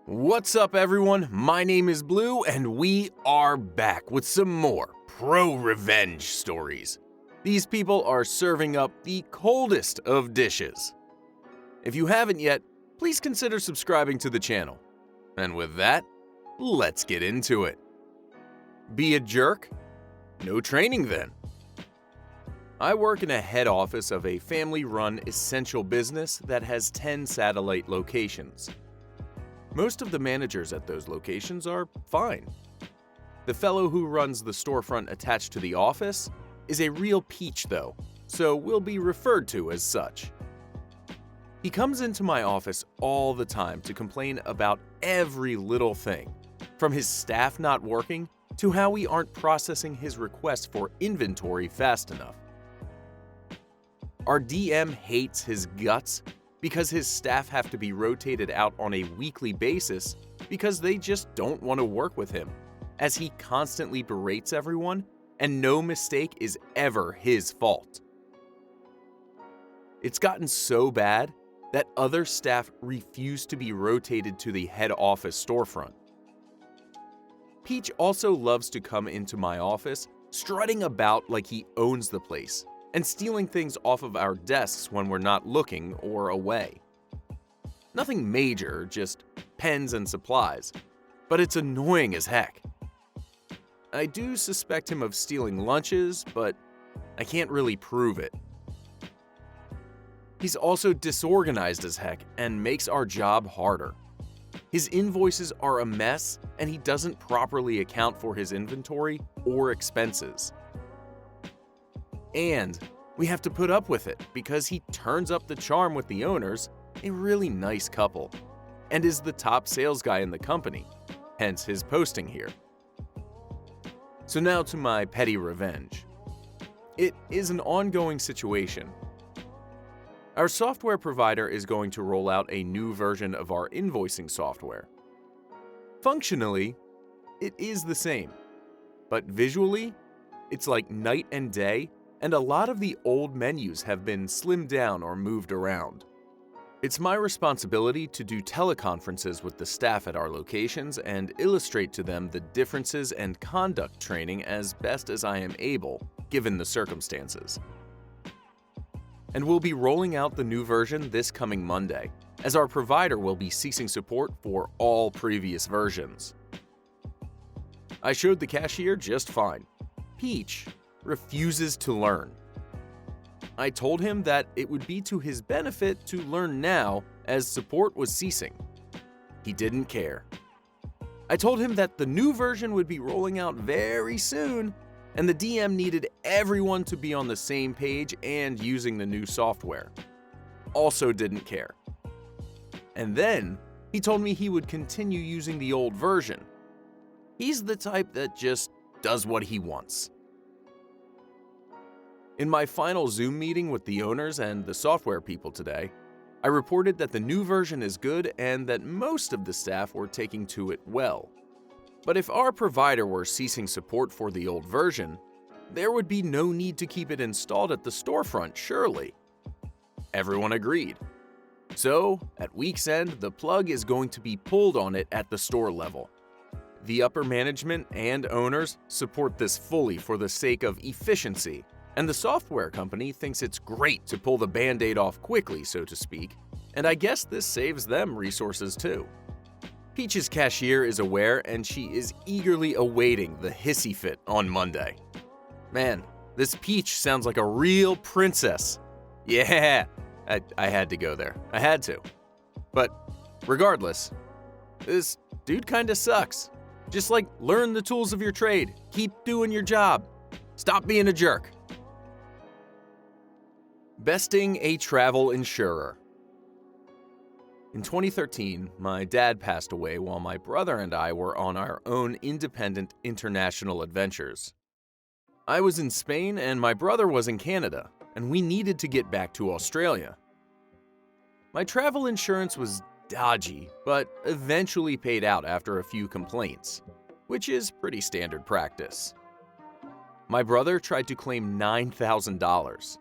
What's up, everyone? My name is Blue, and we are back with some more ProRevenge stories. These people are serving up the coldest of dishes. If you haven't yet, please consider subscribing to the channel. And with that, let's get into it. Be a jerk? No training then. I work in a head office of a family-run essential business that has 10 satellite locations. Most of the managers at those locations are fine. The fellow who runs the storefront attached to the office is a real peach though, so will be referred to as such. He comes into my office all the time to complain about every little thing, from his staff not working to how we aren't processing his requests for inventory fast enough. Our DM hates his guts because his staff have to be rotated out on a weekly basis because they just don't want to work with him, as he constantly berates everyone and no mistake is ever his fault. It's gotten so bad that other staff refuse to be rotated to the head office storefront. Peach also loves to come into my office strutting about like he owns the place and stealing things off of our desks when we're not looking or away. Nothing major, just pens and supplies, but it's annoying as heck. I do suspect him of stealing lunches, but I can't really prove it. He's also disorganized as heck and makes our job harder. His invoices are a mess, and he doesn't properly account for his inventory or expenses. And we have to put up with it because he turns up the charm with the owners, a really nice couple, and is the top sales guy in the company, hence his posting here. So now to my petty revenge. It is an ongoing situation. Our software provider is going to roll out a new version of our invoicing software. Functionally, it is the same, but visually, it's like night and day, and a lot of the old menus have been slimmed down or moved around. It's my responsibility to do teleconferences with the staff at our locations and illustrate to them the differences and conduct training as best as I am able, given the circumstances. And we'll be rolling out the new version this coming Monday, as our provider will be ceasing support for all previous versions. I showed the cashier just fine. Peach refuses to learn. I told him that it would be to his benefit to learn now as support was ceasing. He didn't care. I told him that the new version would be rolling out very soon, and the DM needed everyone to be on the same page and using the new software. Also didn't care. And then he told me he would continue using the old version. He's the type that just does what he wants. In my final Zoom meeting with the owners and the software people today, I reported that the new version is good and that most of the staff were taking to it well. But if our provider were ceasing support for the old version, there would be no need to keep it installed at the storefront, surely. Everyone agreed. So, at week's end, the plug is going to be pulled on it at the store level. The upper management and owners support this fully for the sake of efficiency, and the software company thinks it's great to pull the band-aid off quickly, so to speak, and I guess this saves them resources too. Peach's cashier is aware, and she is eagerly awaiting the hissy fit on Monday. Man, this Peach sounds like a real princess. Yeah, I had to go there. I had to. But regardless, this dude kinda sucks. Just like, learn the tools of your trade, keep doing your job, stop being a jerk. Besting a travel insurer. In 2013, my dad passed away while my brother and I were on our own independent international adventures. I was in Spain and my brother was in Canada, and we needed to get back to Australia. My travel insurance was dodgy, but eventually paid out after a few complaints, which is pretty standard practice. My brother tried to claim $9,000.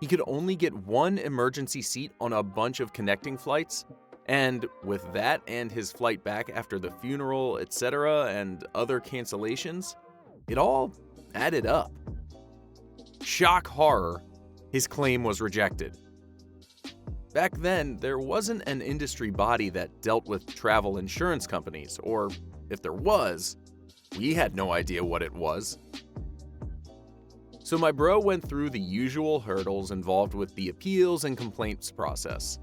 He could only get one emergency seat on a bunch of connecting flights, And with that and his flight back after the funeral, etc., and other cancellations, it all added up. Shock horror, his claim was rejected. Back then, there wasn't an industry body that dealt with travel insurance companies, or if there was, we had no idea what it was. So my bro went through the usual hurdles involved with the appeals and complaints process.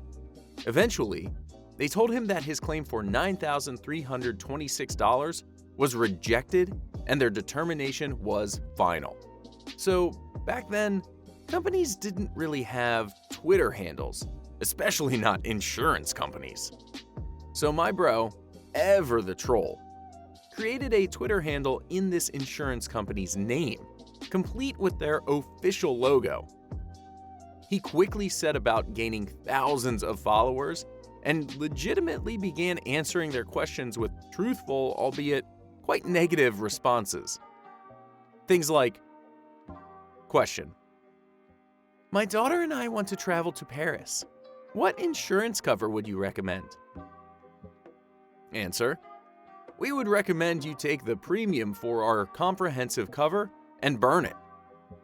Eventually, they told him that his claim for $9,326 was rejected and their determination was final. So back then, companies didn't really have Twitter handles, especially not insurance companies. So my bro, ever the troll, created a Twitter handle in this insurance company's name, complete with their official logo. He quickly set about gaining thousands of followers and legitimately began answering their questions with truthful, albeit quite negative responses. Things like, question: my daughter and I want to travel to Paris. What insurance cover would you recommend? Answer: we would recommend you take the premium for our comprehensive cover and burn it.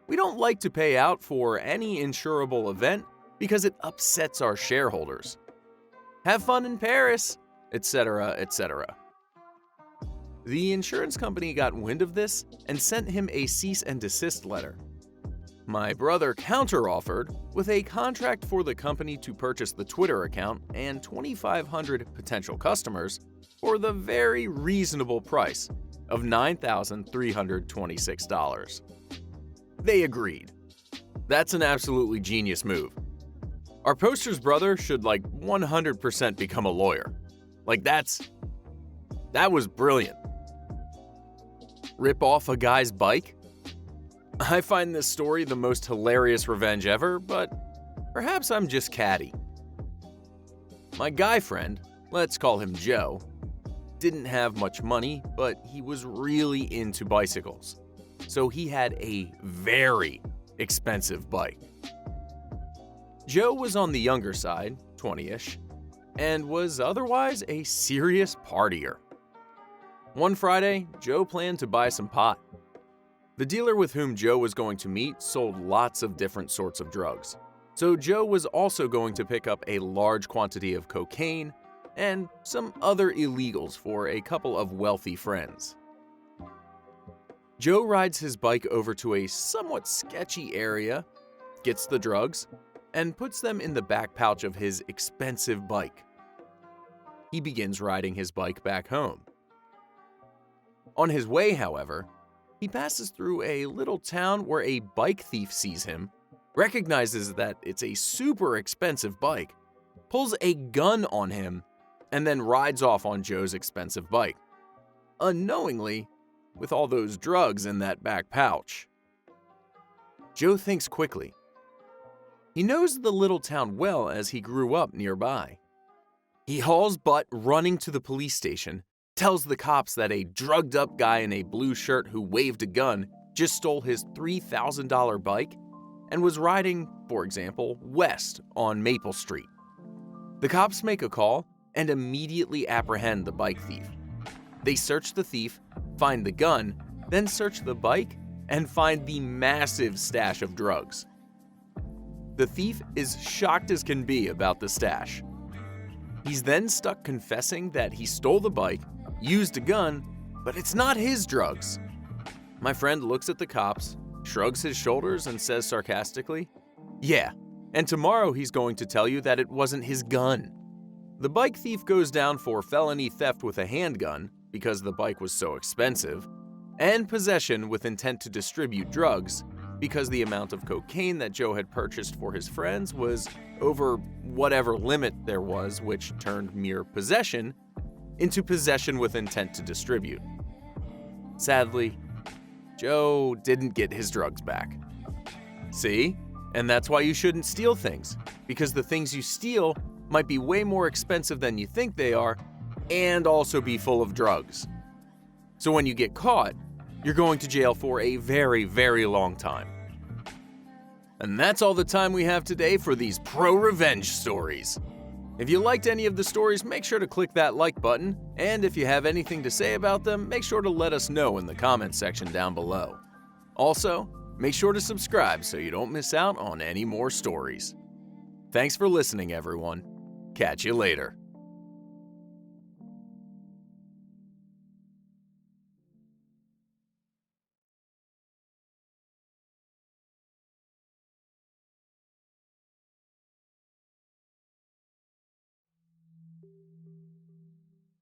We don't like to pay out for any insurable event because it upsets our shareholders. Have fun in Paris, etc., etc. The insurance company got wind of this and sent him a cease and desist letter. My brother counteroffered with a contract for the company to purchase the Twitter account and 2,500 potential customers for the very reasonable price of $9,326. They agreed. That's an absolutely genius move. Our poster's brother should 100% become a lawyer. That was brilliant. Rip off a guy's bike? I find this story the most hilarious revenge ever, but perhaps I'm just catty. My guy friend, let's call him Joe, didn't have much money, but he was really into bicycles. So he had a very expensive bike. Joe was on the younger side, 20-ish, and was otherwise a serious partier. One Friday, Joe planned to buy some pot. The dealer with whom Joe was going to meet sold lots of different sorts of drugs, so Joe was also going to pick up a large quantity of cocaine and some other illegals for a couple of wealthy friends. Joe rides his bike over to a somewhat sketchy area, gets the drugs, and puts them in the back pouch of his expensive bike. He begins riding his bike back home. On his way, however, he passes through a little town where a bike thief sees him, recognizes that it's a super expensive bike, pulls a gun on him, and then rides off on Joe's expensive bike, unknowingly with all those drugs in that back pouch. Joe thinks quickly. He knows the little town well as he grew up nearby. He hauls butt running to the police station, tells the cops that a drugged-up guy in a blue shirt who waved a gun just stole his $3,000 bike and was riding, for example, west on Maple Street. The cops make a call and immediately apprehend the bike thief. They search the thief, find the gun, then search the bike and find the massive stash of drugs. The thief is shocked as can be about the stash. He's then stuck confessing that he stole the bike, used a gun, but it's not his drugs. My friend looks at the cops, shrugs his shoulders, and says sarcastically, "Yeah, and tomorrow he's going to tell you that it wasn't his gun." The bike thief goes down for felony theft with a handgun, because the bike was so expensive, and possession with intent to distribute drugs, because the amount of cocaine that Joe had purchased for his friends was over whatever limit there was, which turned mere possession into possession with intent to distribute. Sadly, Joe didn't get his drugs back. See? And that's why you shouldn't steal things, because the things you steal might be way more expensive than you think they are, and also be full of drugs. So when you get caught, you're going to jail for a very, very long time. And that's all the time we have today for these ProRevenge stories. If you liked any of the stories, make sure to click that like button, and if you have anything to say about them, make sure to let us know in the comments section down below. Also, make sure to subscribe so you don't miss out on any more stories. Thanks for listening, everyone. Catch you later.